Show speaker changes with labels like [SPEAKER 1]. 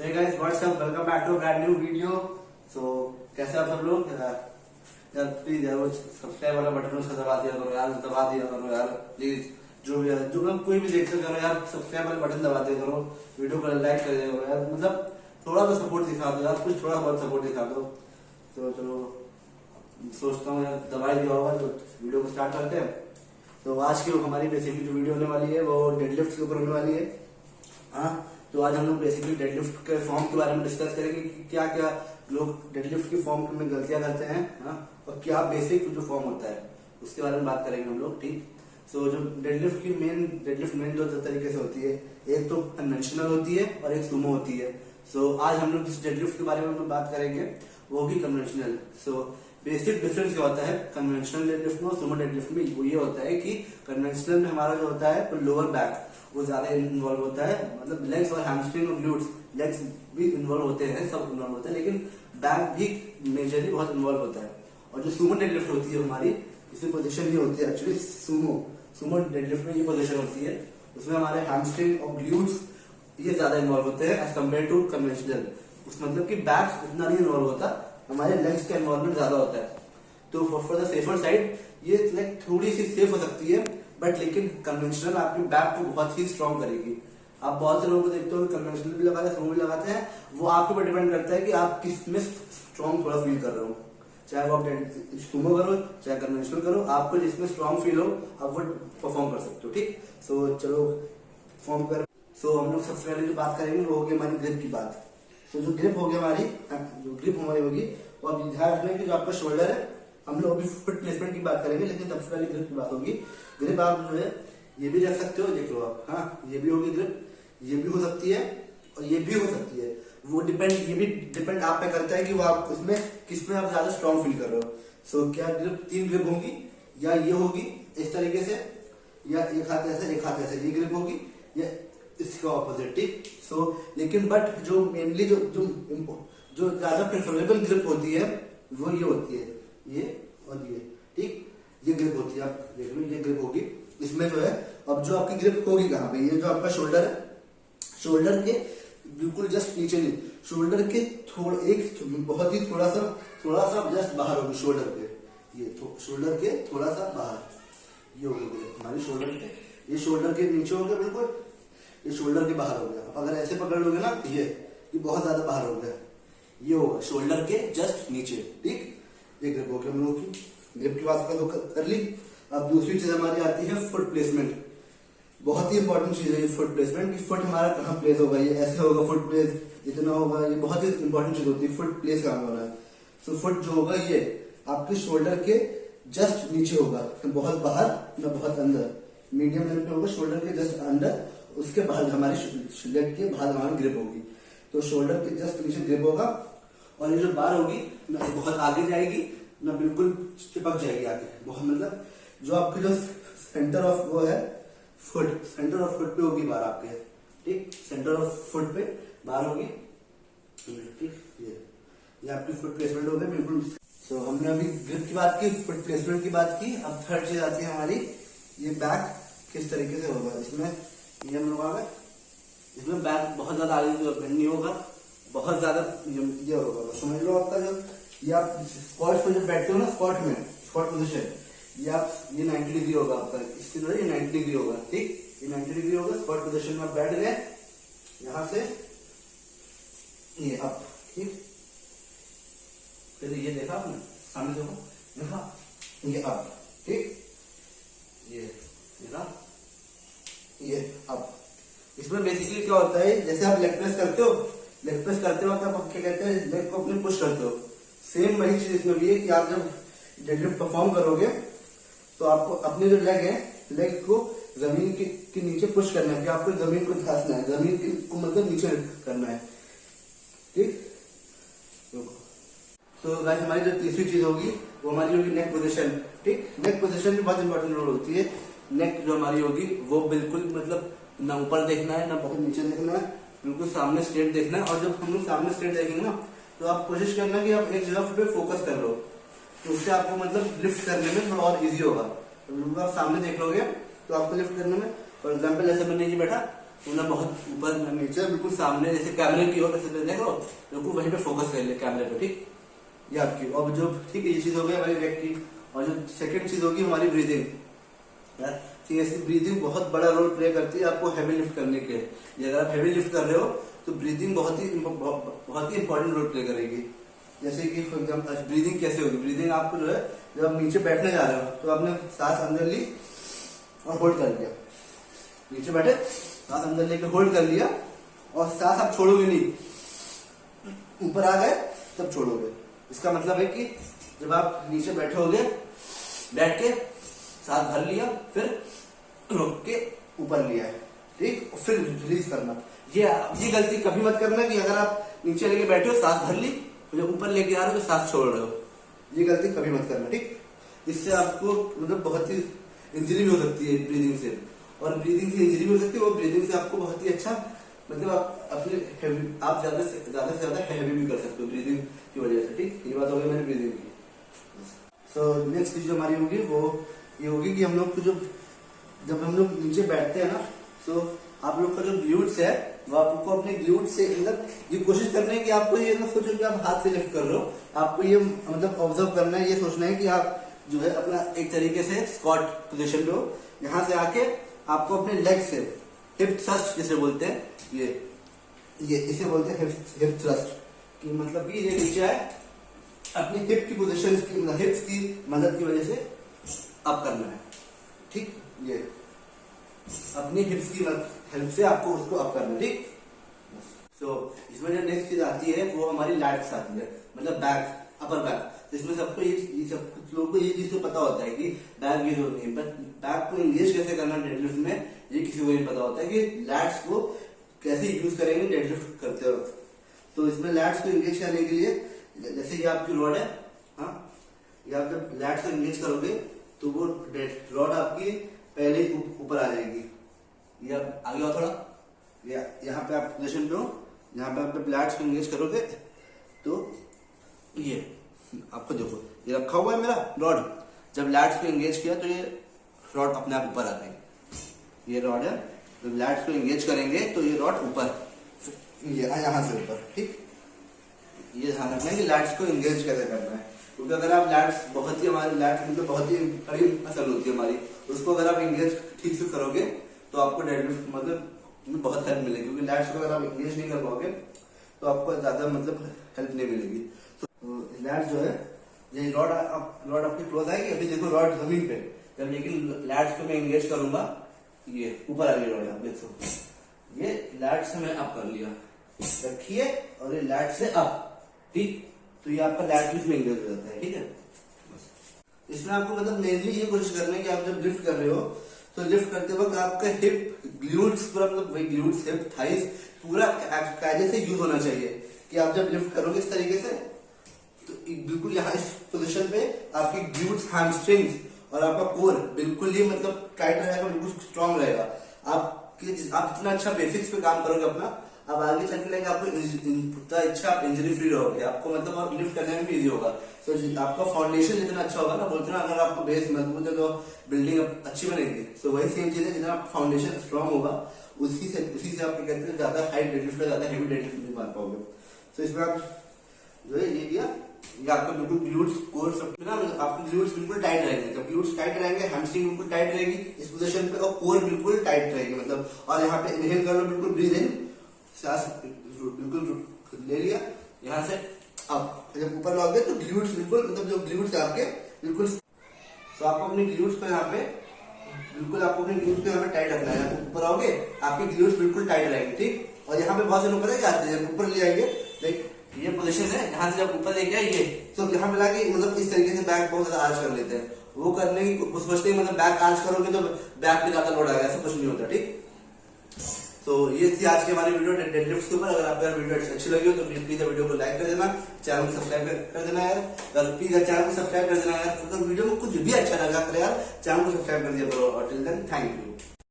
[SPEAKER 1] So hey guys, what's up? Welcome back to a brand new video. So कैसे आप सब लोग यार प्लीज यार वो सब्सक्राइब वाला बटन उसका दबा दिया करो यार, दबा दिया करो यार प्लीज। जो भी यार जो कोई भी देखते करो यार, सब्सक्राइब वाला बटन दबा दिया करो, वीडियो को लाइक कर दिया करो यार, मतलब थोड़ा तो सपोर्ट दिखा दो यार, कुछ थोड़ा बहुत सपोर्ट दिखा दो। तो चलो सोचता हूँ यार दबा दिया होगा तो वीडियो को स्टार्ट करते हैं। तो आज की हमारी बेसिकली जो वीडियो होने वाली है वो डेडलिफ्ट के ऊपर होने वाली है। हाँ, तो आज हम लोग बेसिकली डेडलिफ्ट के फॉर्म के बारे में डिस्कस करेंगे कि क्या क्या लोग डेडलिफ्ट की फॉर्म में गलतियां करते हैं। हाँ, और क्या बेसिक जो फॉर्म होता है उसके बारे में बात करेंगे हम लोग। ठीक, सो जो डेडलिफ्ट मेन दो तरीके से होती है, एक तो कन्वेंशनल होती है और एक सुमो होती है। सो आज हम लोग जिस डेडलिफ्ट के बारे में बात करेंगे वो भी कन्वेंशनल। सो बेसिक डिफरेंस क्या होता है कन्वेंशनल डेडलिफ्ट में और सुमो डेडलिफ्ट में, वो ये होता है कि कन्वेंशनल में हमारा जो होता है वो लोअर बैक वो ज्यादा इन्वॉल्व होता है, मतलब लेग्स और हैमस्ट्रिंग और ग्लूट्स, लेग्स भी इन्वॉल्व होते हैं, सब इन्वॉल्व होते हैं, लेकिन बैक भी मेजरली बहुत इन्वॉल्व होता है। और जो सुमो डेडलिफ्ट होती है हमारी, इसकी पोजीशन ये होती है एक्चुअली सुमो डेडलिफ्ट में ये पोजीशन होती है, उसमें हमारे हैमस्ट्रिंग और ग्लूट्स ये ज्यादा इन्वॉल्व होते हैं एज कम्पेयर टू कन्वेंशनल। उस मतलब कि बैक इतना नहीं इन्वॉल्व होता, हमारे लेग्स का इन्वॉल्वमेंट ज्यादा होता है। तो फॉर द सेफर साइड ये लाइक थोड़ी सी सेफ हो सकती है, बट लेकिन कन्वेंशनल आपकी बैक को बहुत ही स्ट्रॉन्ग करेगी। आप बहुत से लोगों को देखते हो कन्वेंशनल भी लगाते हैं, सुमो भी लगाते हैं, वो आपके ऊपर डिपेंड करता है कि आप किस में स्ट्रॉन्ग थोड़ा फील कर रहे हो। चाहे वो आप सुमो करो चाहे कन्वेंशनल करो, आपको जिसमें स्ट्रॉन्ग फील हो आप वो परफॉर्म कर सकते हो। ठीक, सो चलो फॉर्म कर। सो हम लोग सबसे पहले जो बात करेंगे वो होगी हमारी ग्रिप की बात। तो जो ग्रिप होगी हमारी, जो ग्रिप हमारी होगी वो आप ध्यान रखना कि जो आपका शोल्डर है, हम लोग अभी फुट प्लेसमेंट की बात करेंगे, लेकिन सबसे पहले ग्रिप की बात होगी। ग्रिप आप जो है ये भी रख सकते हो, देख लो आप, हाँ ये भी होगी ग्रिप, ये भी हो सकती है और ये भी हो सकती है। वो ये भी डिपेंड आप पे करता है कि वो आप उसमें किस में आप ज्यादा स्ट्रॉन्ग फील कर रहे हो। सो क्या ग्रिप 3 ग्रिप होगी, या ये होगी इस तरीके से, या एक हाथ ऐसे एक हाथ ऐसे, ये ग्रिप होगी, या इसका ऑपोजिट। ठीक, सो लेकिन बट जो मेनली जो ज्यादा प्रेफरेबल ग्रिप होती है वो ये होती है, ये और ये। ठीक, ये ग्रिप होती है, आप देख लो ये ग्रिप होगी इसमें जो है। अब जो आपकी ग्रिप होगी कहाँ पे, ये जो आपका शोल्डर है, शोल्डर के बिल्कुल जस्ट नीचे नहीं, शोल्डर के बहुत ही थोड़ा सा जस्ट बाहर होगी शोल्डर के, ये शोल्डर के थोड़ा सा बाहर ये होगी ग्रिप हमारी शोल्डर के। ये शोल्डर के नीचे हो गया बिल्कुल, ये शोल्डर के बाहर हो गया। अगर ऐसे पकड़ लोगे ना ये बहुत ज्यादा बाहर हो गया, ये होगा शोल्डर के जस्ट नीचे। ठीक, ये ग्रिप हो गया हम लोगों की। ग्रिप की बात कर ली। अब दूसरी चीज हमारी आती है फुट प्लेसमेंट। बहुत ही इंपॉर्टेंट चीज है ये फुट प्लेसमेंट, कि फुट हमारा कहाँ प्लेस होगा, ये ऐसे होगा फुट प्लेस, इतना होगा, ये बहुत ही इंपॉर्टेंट चीज होती है फुट प्लेस कहाँ हो रहा है। सो फुट जो होगा ये आपके शोल्डर के जस्ट नीचे होगा, बहुत बाहर न बहुत अंदर, मीडियम लेवल पे होगा, शोल्डर के जस्ट अंदर, उसके बाहर हमारी लेग के बाहर हमारी ग्रिप होगी। तो शोल्डर के जस्ट नीचे ग्रिप होगा, और ये जो बार होगी ना बहुत आगे जाएगी ना बिल्कुल चिपक जाएगी आगे, बहुत मतलब जो आपके जो सेंटर ऑफ वो है फुट, सेंटर ऑफ फुट पे होगी बार आपके। ठीक, सेंटर ऑफ फुट पे बार होगी। ठीक, ये आपकी फुट प्लेसमेंट हो गई बिल्कुल। सो हमने अभी ग्रिप की बात की, फुट प्लेसमेंट की बात की। अब थर्ड चीज आती है हमारी, ये बैक किस तरीके से होगा। इसमें ये हम लोग आ गए, इसमें बैक बहुत ज्यादा आगे बेंड नहीं होगा, बहुत ज्यादा ये होगा। समझ लो आपका जो ये आप स्क्वाट पे जब बैठते हो ना, स्क्वाट पोजीशन, ये आप ये 90 डिग्री होगा आपका, इसकी तरह ये 90 डिग्री होगा। ठीक, ये 90 डिग्री होगा, स्क्वाट पोजीशन में आप बैठ गए, यहां से ये अप। ठीक, फिर ये देखा आपने सामने देखो, देखा ये अप। ठीक, ये देखा ये अप। इसमें बेसिकली क्या होता है, जैसे आप लेग प्रेस करते हो, लेग प्रेस करते वक्त आप क्या कहते हैं, लेग को अपने पुश करते हो, सेम वही चीज इसमें भी है कि आप जब डेडलिफ्ट परफॉर्म करोगे तो आपको अपने जो लेग है, लेग को जमीन के नीचे पुश करना है, कि आपको जमीन को धंसना है, जमीन को मतलब नीचे करना है। ठीक, तो गाइस हमारी जो तीसरी चीज होगी वो हमारी होगी नेक पोजीशन। ठीक, नेक पोजीशन भी बहुत इंपॉर्टेंट रोल होती है। नेक जो हमारी होगी वो बिल्कुल मतलब ना ऊपर देखना है ना बहुत नीचे देखना है, बिल्कुल सामने स्ट्रेट देखना है। और जब हम लोग सामने स्ट्रेट देखेंगे ना, तो आप कोशिश करना कि आप एक जगह पे फोकस कर लो, तो उससे आपको मतलब लिफ्ट करने में थोड़ा और इजी होगा। तो आप सामने देख लोगे तो आपको लिफ्ट करने में, फॉर एग्जाम्पल जैसे मैंने ये बैठा, ना बहुत ऊपर ना नीचे, बिल्कुल सामने जैसे कैमरे की ओर देखो, बिल्कुल वहीं पे फोकस कर ले कैमरे पे, ठीक। ये आपकी, और जो ठीक है ये चीज हो गई हमारी लेग की। और जो सेकंड चीज होगी हमारी ब्रीदिंग यार, ठीक है। इसकी ब्रीदिंग बहुत बड़ा रोल प्ले करती है आपको हैवी लिफ्ट करने के। ये अगर आप हैवी लिफ्ट कर रहे हो तो ब्रीदिंग बहुत ही इंपॉर्टेंट रोल प्ले करेगी। जैसे कि फॉर एग्जाम्पल ब्रीदिंग कैसे होगी, ब्रीदिंग आपको जो है जब आप नीचे बैठने जा रहे हो तो आपने सांस अंदर ली और होल्ड कर लिया, नीचे बैठे सांस अंदर लेकर होल्ड कर लिया और सांस आप छोड़ोगे नहीं, ऊपर आ गए तब छोड़ोगे। इसका मतलब है कि जब आप नीचे बैठे होगे, बैठ के सांस भर लिया, फिर रोक के ऊपर लिया है, ठीक, फिर रिलीज करना। ये गलती कभी मत करना कि अगर आप नीचे लेके बैठे हो सांस भर ली, जब ऊपर लेके आ रहे हो तो सांस छोड़ रहे हो, ये गलती कभी मत करना, ठीक। इससे आपको मतलब बहुत ही इंजरी भी हो सकती है ब्रीदिंग से, और ब्रीदिंग से इंजरी भी हो सकती है, वो ब्रीदिंग से आपको बहुत ही अच्छा मतलब आप अपने आप ज्यादा से ज्यादा हैवी भी कर सकते हो ब्रीदिंग की वजह से, ठीक। ये बात हो गई मेरी ब्रीदिंग की। सो नेक्स्ट चीज जो हमारी होगी वो ये होगी कि हम लोग को जब हम लोग नीचे बैठते हैं ना, तो आप लोग का जो ग्लूट्स है वो आपको अपने ग्लूट से मतलब ये कोशिश करना है कि आपको ये ना सोचो कि आप हाथ से लिफ्ट कर रहे हो, आपको ये मतलब ऑब्जर्व करना है, ये सोचना है कि आप जो है अपना एक तरीके से स्क्वाट पोजीशन पे हो, यहाँ से आके आपको अपने लेग से हिप थ्रस्ट जिसे बोलते हैं, ये इसे बोलते हैं हिप थ्रस्ट की, मतलब कि ये नीचे आए अपनी हिप की पोजीशन की हिप्स की मदद की वजह से अप करना है, ठीक। ये अपनी हिप्स की हेल्प से आपको उसको अप करना है, ठीक। सो इसमें जो नेक्स्ट चीज आती है वो हमारी लैट्स आती है, मतलब बैक, अपर बैक। इसमें सबको ये सब कुछ लोगों को ये चीज तो पता होता है कि बैक यूज होती है, बट बैक को इंगेज कैसे करना डेडलिफ्ट में ये किसी को नहीं पता होता है कि लैट्स को कैसे यूज करेंगे डेडलिफ्ट करते वक्त। तो इसमें लैट्स को इंगेज करने के लिए जैसे ये आपकी रॉड है, हाँ, ये आप जब लैट्स को इंगेज करोगे तो वो रॉड आपकी पहले ऊपर आ जाएगी। ये आप आगे आओ थोड़ा, यहाँ पे आप पोजीशन पे हो, यहाँ पे आप लैट्स को इंगेज करोगे तो ये आपको देखो ये रखा हुआ है मेरा रॉड, जब लैट्स को इंगेज किया तो ये रॉड अपने आप ऊपर आ जाएगी। ये रॉड है, जब लैट्स को इंगेज करेंगे तो ये रॉड ऊपर, ये यहाँ से ऊपर, ठीक। ये ध्यान रखना है कि लैट्स को इंगेज कैसे करना है, क्योंकि अगर आप लैट्स बहुत ही हमारी लैट्स मतलब बहुत ही बड़ी मसल होती है हमारी, उसको अगर आप इंगेज ठीक से करोगे तो आपको डेडलिफ्ट मतलब बहुत हेल्प मिलेगी, क्योंकि लैट्स को अगर आप इंगेज नहीं कर पाओगे तो आपको ज्यादा मतलब हेल्प नहीं मिलेगी। तो लैट्स जो है ये रॉड आपकी क्लोज आएगी, अभी देखो रॉड जमीन पे, जब लेकिन लैट्स को मैं इंगेज करूंगा ये ऊपर आ गई रॉड, आप देख सकते ये लैट से मैं अप कर लिया, रखिए, और ये लैट से अप, ठीक। तो ये आपका लैट बीच में इंगेज हो जाता है, ठीक है। इसमें आपको मतलब मेनली ये कोशिश करना है कि आप जब लिफ्ट कर रहे हो तो लिफ्ट करते वक्त आपका हिप ग्लूट्स पूरा मतलब वही ग्लूट्स हिप थाइस पूरा कायदे से यूज होना चाहिए, कि आप जब लिफ्ट करोगे इस तरीके से तो बिल्कुल यहाँ इस पोजीशन पे आपकी ग्लूट्स हैमस्ट्रिंग्स और आपका कोर बिल्कुल ही मतलब टाइट रहेगा, बिल्कुल स्ट्रांग रहेगा। आप जितना अच्छा बेसिक्स पे काम करोगे अपना, अब आगे चल के लेंगे आपको अच्छा आप इंजरी फ्री रहोगे, आपको मतलब और लिफ्ट करने में भी इजी होगा। तो आपका फाउंडेशन जितना अच्छा होगा ना, बोलते ना अगर आपका बेस मजबूत है तो बिल्डिंग अच्छी बनेगी। तो वही सेम चीज है, जितना आपका फाउंडेशन स्ट्रांग होगा उसी से आप क्या कहते हैं ज्यादा हाई डेडलिफ्ट ज्यादा हेवी डेडलिफ्ट नहीं मार पाओगे। तो इसमें आप जो है ये किया, ये आपका बिल्कुल ग्लूट्स कोर सब ना आपके ग्लूट्स बिल्कुल टाइट रहेंगे, जब ग्लूट्स टाइट रहेंगे हैमस्ट्रिंग बिल्कुल टाइट रहेगी इस पोजीशन पे, और कोर बिल्कुल टाइट रहेगी मतलब। और यहाँ पे इनहेल कर लो, बिल्कुल ब्रीथ इन, सांस बिल्कुल ले लिया यहाँ से, अब जब ऊपर लौट गए तो ग्लूट्स बिल्कुल मतलब जो ग्लूट्स है आपके बिल्कुल, तो आपको अपने ग्लूट्स को यहाँ पे बिल्कुल आपको अपने ग्लूट्स को यहाँ पे टाइट रखना है। ऊपर आओगे आपके ग्लूट्स बिल्कुल टाइट रहेंगे, ठीक। और यहाँ पे बहुत से लोग पता है क्या आते हैं, जब ऊपर ले आएंगे लाइक ये पोजीशन है, यहाँ से जब ऊपर लेके आएंगे तो यहाँ मिला के मतलब इस तरीके से बैक बहुत ज्यादा आर्च कर लेते हैं, वो करने की सोचते हैं मतलब बैक आर्च करोगे तो बैक पे ज्यादा लोड आएगा, ऐसा कुछ नहीं होता, ठीक। तो ये थी आज की हमारी वीडियो डेडलिफ्ट के ऊपर। अगर आपको वीडियो अच्छी लगी हो तो प्लीज वीडियो को लाइक कर देना, चैनल को सब्सक्राइब कर देना यार, प्लीज चैनल को सब्सक्राइब कर देना यार। अगर वीडियो में कुछ भी अच्छा लगा कर यार चैनल को सब्सक्राइब कर दिया करो। और टिल देन थैंक यू।